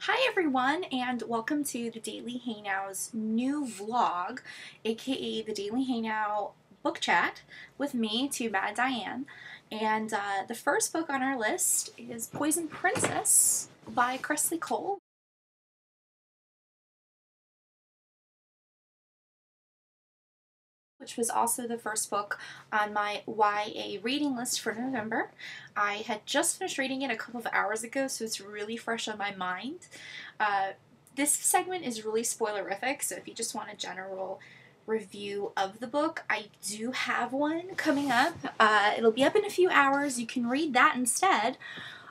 Hi everyone, and welcome to the Daily Hey Now's new vlog, aka the Daily Hey Now book chat with me, Too Bad Diane. And the first book on our list is Poison Princess by Kresley Cole, which was also the first book on my YA reading list for November. I had just finished reading it a couple of hours ago, so it's really fresh on my mind. This segment is really spoilerific, so if you just want a general review of the book, I do have one coming up. It'll be up in a few hours. You can read that instead.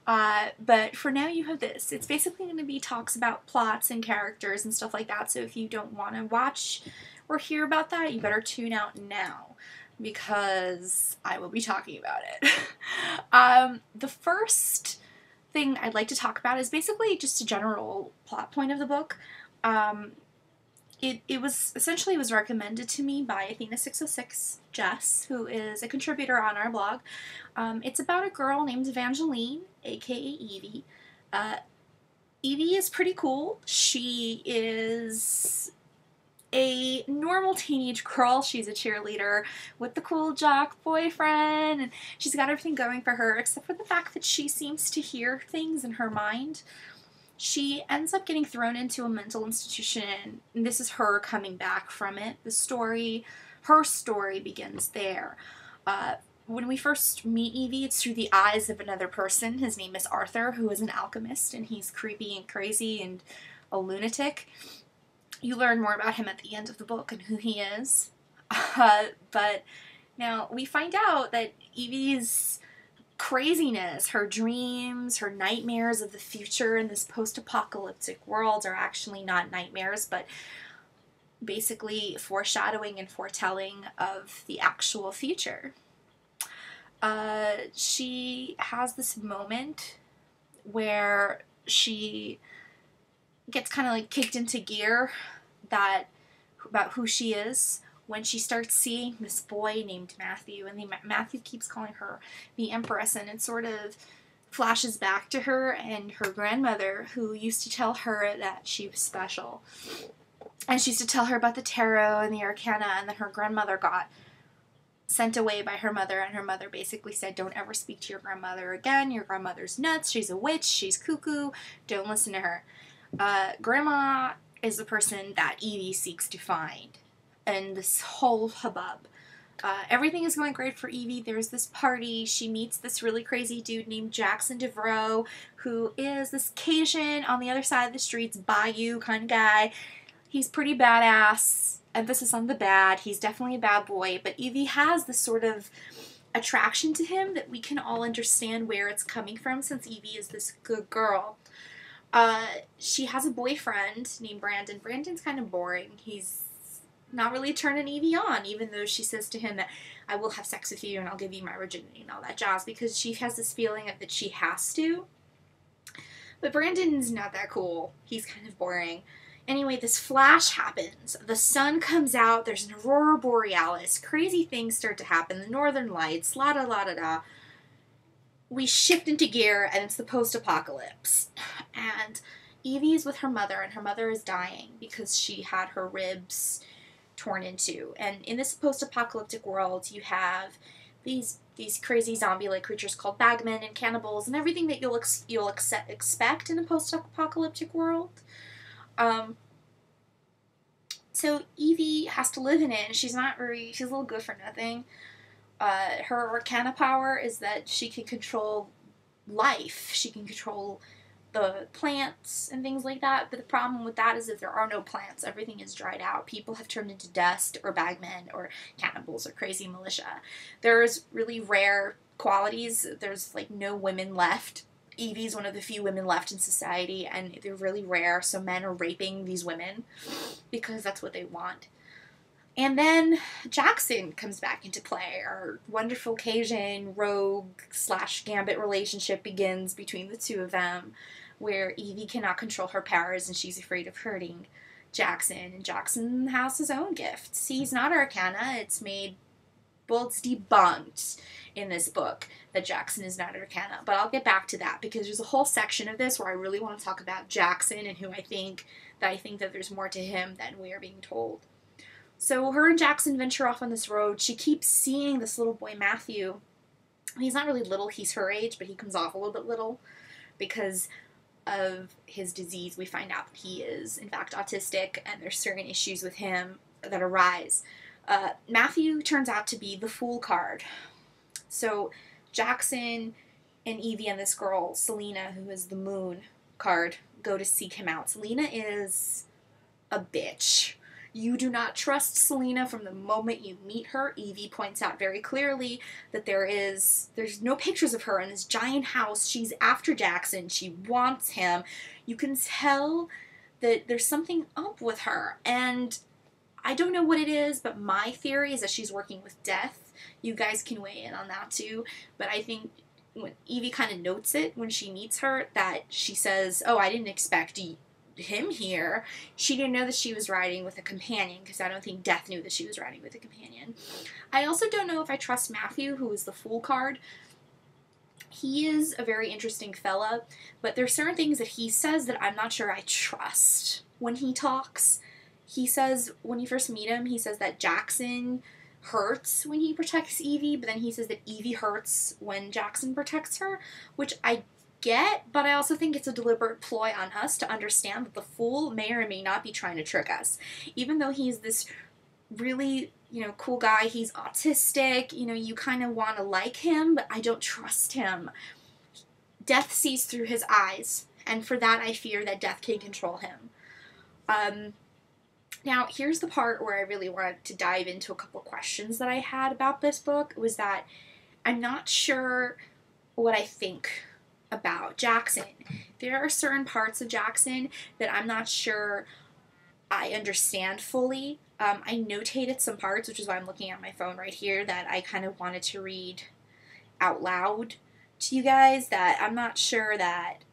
But for now you have this. It's basically going to be talks about plots and characters and stuff like that, so if you don't want to watch or hear about that, you better tune out now, because I will be talking about it. The first thing I'd like to talk about is basically just a general plot point of the book. It was essentially was recommended to me by Athena606 Jess, who is a contributor on our blog. It's about a girl named Evangeline, aka Evie. Evie is pretty cool. She is a normal teenage girl. She's a cheerleader with the cool jock boyfriend, and she's got everything going for her except for the fact that she seems to hear things in her mind. She ends up getting thrown into a mental institution, and this is her coming back from it. Her story begins there. When we first meet Evie, it's through the eyes of another person. His name is Arthur, who is an alchemist, and he's creepy and crazy and a lunatic. You learn more about him at the end of the book and who he is. But now we find out that Evie's craziness, her dreams, her nightmares of the future in this post-apocalyptic world are actually not nightmares, but basically foreshadowing and foretelling of the actual future. She has this moment where she gets kind of like kicked into gear about who she is when she starts seeing this boy named Matthew, and Matthew keeps calling her the Empress, and it sort of flashes back to her and her grandmother, who used to tell her that she was special. And she used to tell her about the tarot and the arcana, and then her grandmother got sent away by her mother, and her mother basically said, don't ever speak to your grandmother again. Your grandmother's nuts. She's a witch. She's cuckoo. Don't listen to her. Grandma is the person that Evie seeks to find, and this whole hubbub. Everything is going great for Evie. There's this party. She meets this really crazy dude named Jackson Devereaux, who is this Cajun on the other side of the streets, bayou kind of guy. He's pretty badass. Emphasis on the bad. He's definitely a bad boy, but Evie has this sort of attraction to him that we can all understand where it's coming from, since Evie is this good girl. She has a boyfriend named Brandon. Brandon's kind of boring. He's not really turning Evie on, even though she says to him that I will have sex with you and I'll give you my virginity and all that jazz, because she has this feeling that she has to. But Brandon's not that cool. He's kind of boring. Anyway, this flash happens. The sun comes out. There's an aurora borealis. Crazy things start to happen. The northern lights. La da la da da. We shift into gear, and it's the post-apocalypse. And Evie's with her mother, and her mother is dying because she had her ribs torn into. And in this post-apocalyptic world, you have these crazy zombie-like creatures called bagmen and cannibals and everything that you'll expect in a post-apocalyptic world. So Evie has to live in it, and she's a little good for nothing. Her arcana power is that she can control life. She can control the plants and things like that, but the problem with that is that there are no plants. Everything is dried out. People have turned into dust, or bagmen, or cannibals, or crazy militia. There's really rare qualities. There's like no women left. Evie's one of the few women left in society, and they're really rare, so men are raping these women because that's what they want. And then Jackson comes back into play. Our wonderful Cajun rogue/gambit relationship begins between the two of them, where Evie cannot control her powers and she's afraid of hurting Jackson. And Jackson has his own gifts. He's not arcana. It's made Well, it's debunked in this book that Jackson is not an Arcana, but I'll get back to that because there's a whole section of this where I really want to talk about Jackson and who I think that there's more to him than we are being told. So her and Jackson venture off on this road. She keeps seeing this little boy, Matthew. He's not really little, he's her age, but he comes off a little bit little because of his disease. We find out that he is, in fact, autistic, and there's certain issues with him that arise. Matthew turns out to be the Fool card. So Jackson and Evie and this girl, Selena, who is the Moon card, go to seek him out. Selena is a bitch. You do not trust Selena from the moment you meet her. Evie points out very clearly that there's no pictures of her in this giant house. She's after Jackson. She wants him. You can tell that there's something up with her. And I don't know what it is, but my theory is that she's working with death. You guys can weigh in on that too. But I think when Evie kind of notes it when she meets her, that she says, oh, I didn't expect him here. She didn't know that she was riding with a companion, because I don't think Death knew that she was riding with a companion. I also don't know if I trust Matthew, who is the Fool card. He is a very interesting fella, but there's certain things that he says that I'm not sure I trust when he talks. He says, when you first meet him, he says that Jackson hurts when he protects Evie, but then he says that Evie hurts when Jackson protects her, which I get, but I also think it's a deliberate ploy on us to understand that the Fool may or may not be trying to trick us. Even though he's this really, cool guy, he's autistic, you kind of want to like him, but I don't trust him. Death sees through his eyes, and for that I fear that Death can control him. Now, here's the part where I really wanted to dive into a couple questions that I had about this book, was that I'm not sure what I think about Jackson. There are certain parts of Jackson that I'm not sure I understand fully. I notated some parts, which is why I'm looking at my phone right here, that I kind of wanted to read out loud to you guys, that I'm not sure that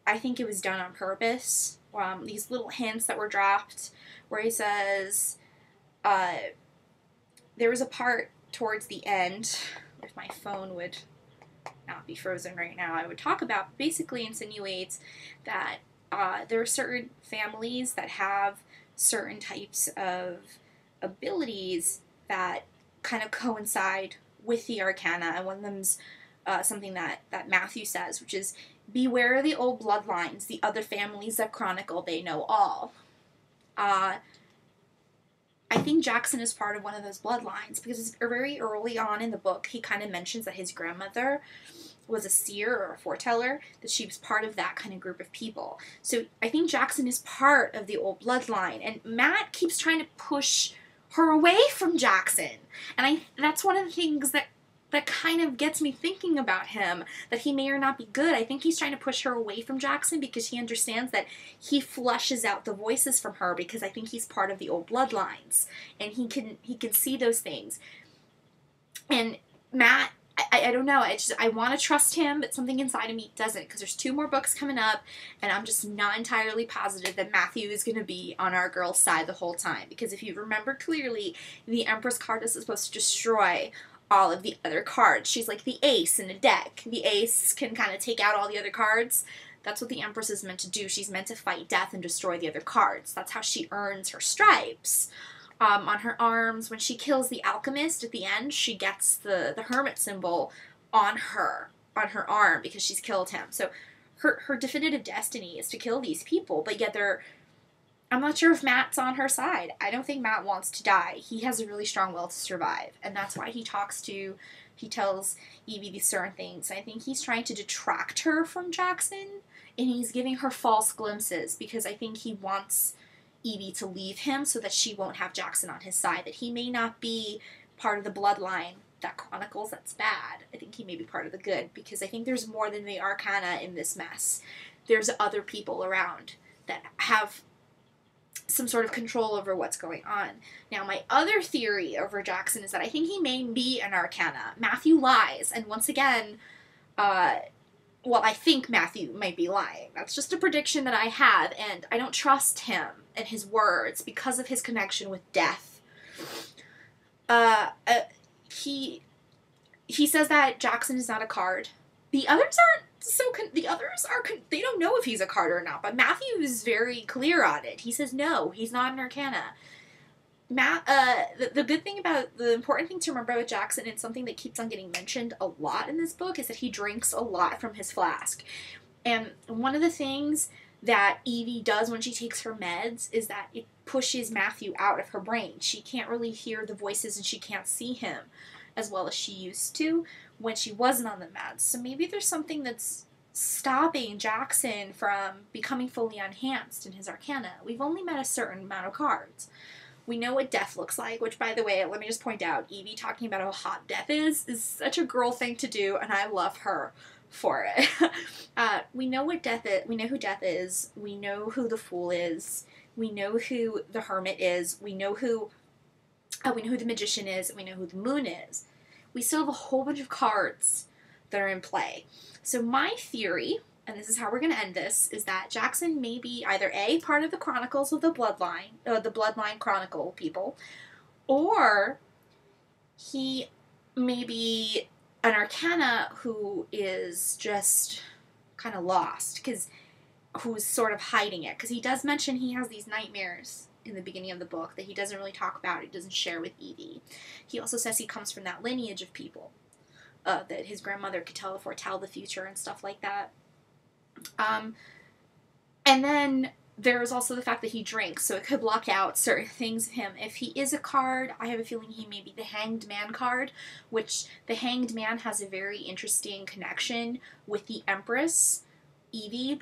I think it was done on purpose. These little hints that were dropped where he says, there was a part towards the end, if my phone would not be frozen right now, I would talk about, basically insinuates that there are certain families that have certain types of abilities that kind of coincide with the Arcana, and one of them's something that Matthew says, which is, beware of the old bloodlines, the other families that chronicle, they know all. I think Jackson is part of one of those bloodlines, because very early on in the book, he kind of mentions that his grandmother was a seer or a foreteller, that she was part of that kind of group of people. So I think Jackson is part of the old bloodline, and Matt keeps trying to push her away from Jackson. And that's one of the things that kind of gets me thinking about him, that he may or not be good. I think he's trying to push her away from Jackson because he understands that he flushes out the voices from her, because I think he's part of the old bloodlines, and he can see those things. And Matt, I don't know, I want to trust him, but something inside of me doesn't, because there's 2 more books coming up, and I'm just not entirely positive that Matthew is going to be on our girl's side the whole time, because if you remember clearly, the Empress card is supposed to destroy all of the other cards. She's like the ace in a deck. The ace can kind of take out all the other cards. That's what the Empress is meant to do. She's meant to fight death and destroy the other cards. That's how she earns her stripes. On her arms, when she kills the alchemist at the end, she gets the hermit symbol on her arm because she's killed him. So her definitive destiny is to kill these people, but yet I'm not sure if Matt's on her side. I don't think Matt wants to die. He has a really strong will to survive, and that's why he tells Evie these certain things. I think he's trying to detract her from Jackson, and he's giving her false glimpses, because I think he wants Evie to leave him so that she won't have Jackson on his side, that he may not be part of the bloodline that chronicles that's bad. I think he may be part of the good, because I think there's more than the Arcana in this mess. There's other people around that have some sort of control over what's going on. Now, my other theory over Jackson is that I think he may be an Arcana. Matthew lies, and once again, I think Matthew might be lying. That's just a prediction that I have, and I don't trust him and his words because of his connection with death. he says that Jackson is not a card. The others aren't they don't know if he's a card or not, but Matthew is very clear on it. He says no, he's not an arcana. The good thing the important thing to remember with Jackson, and something that keeps on getting mentioned a lot in this book, is that he drinks a lot from his flask. And one of the things that Evie does when she takes her meds is that it pushes Matthew out of her brain. She can't really hear the voices and she can't see him as well as she used to when she wasn't on the meds. So maybe there's something that's stopping Jackson from becoming fully enhanced in his arcana. We've only met a certain amount of cards. We know what death looks like, which, by the way, let me just point out, Evie talking about how hot death is such a girl thing to do, and I love her for it. We know what death is. We know who death is. We know who the fool is. We know who the hermit is. We know who the magician is. We know who the moon is. We still have a whole bunch of cards that are in play. So my theory, and this is how we're going to end this, is that Jackson may be either A, part of the Chronicles of the Bloodline Chronicle people, or he may be an arcana who is just kind of lost, who's sort of hiding it. Because he does mention he has these nightmares in the beginning of the book that he doesn't really talk about, he doesn't share with Evie. He also says he comes from that lineage of people, that his grandmother could foretell the future and stuff like that. And then there's also the fact that he drinks, so it could block out certain things of him. If he is a card, I have a feeling he may be the Hanged Man card, which the Hanged Man has a very interesting connection with the Empress, Evie,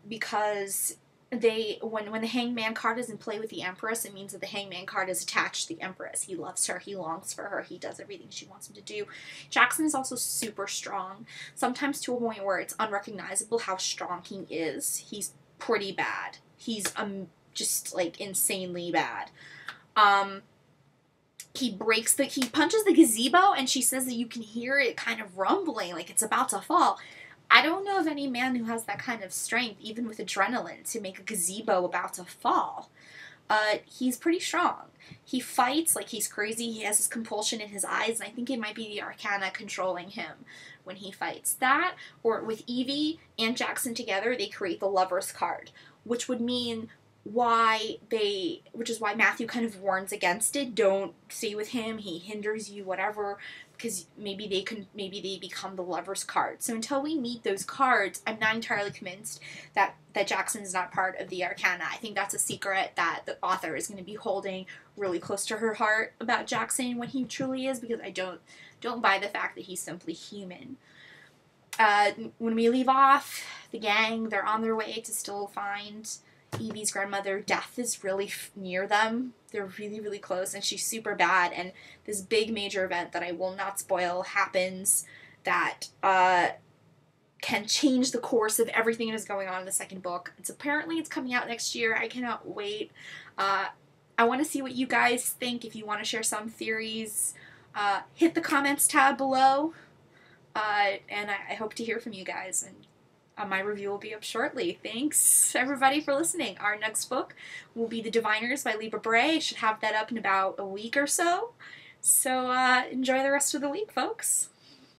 because when the Hanged Man card is in play with the Empress, it means that the Hanged Man card is attached to the Empress. He loves her, he longs for her, he does everything she wants him to do. Jackson is also super strong, sometimes to a point where it's unrecognizable how strong he is. He's pretty bad. He's just like insanely bad. He punches the gazebo, and she says that you can hear it kind of rumbling like it's about to fall. I don't know of any man who has that kind of strength, even with adrenaline, to make a gazebo about to fall. He's pretty strong. He fights like he's crazy. He has this compulsion in his eyes, and I think it might be the arcana controlling him when he fights. That, or with Evie and Jackson together, they create the Lover's card, which would mean which is why Matthew kind of warns against it. Don't stay with him. He hinders you, whatever, because maybe they become the Lover's card. So until we meet those cards, I'm not entirely convinced that Jackson is not part of the arcana. I think that's a secret that the author is going to be holding really close to her heart about Jackson when he truly is, because I don't buy the fact that he's simply human. When we leave off, the gang, they're on their way to still find Evie's grandmother. Death is really near them. They're really, really close, and she's super bad, and this big major event that I will not spoil happens that can change the course of everything that is going on in the second book. It's coming out next year. I cannot wait. I want to see what you guys think. If you want to share some theories, hit the comments tab below, and I hope to hear from you guys, and my review will be up shortly. Thanks, everybody, for listening. Our next book will be The Diviners by Libra Bray. I should have that up in about a week or so. So enjoy the rest of the week, folks.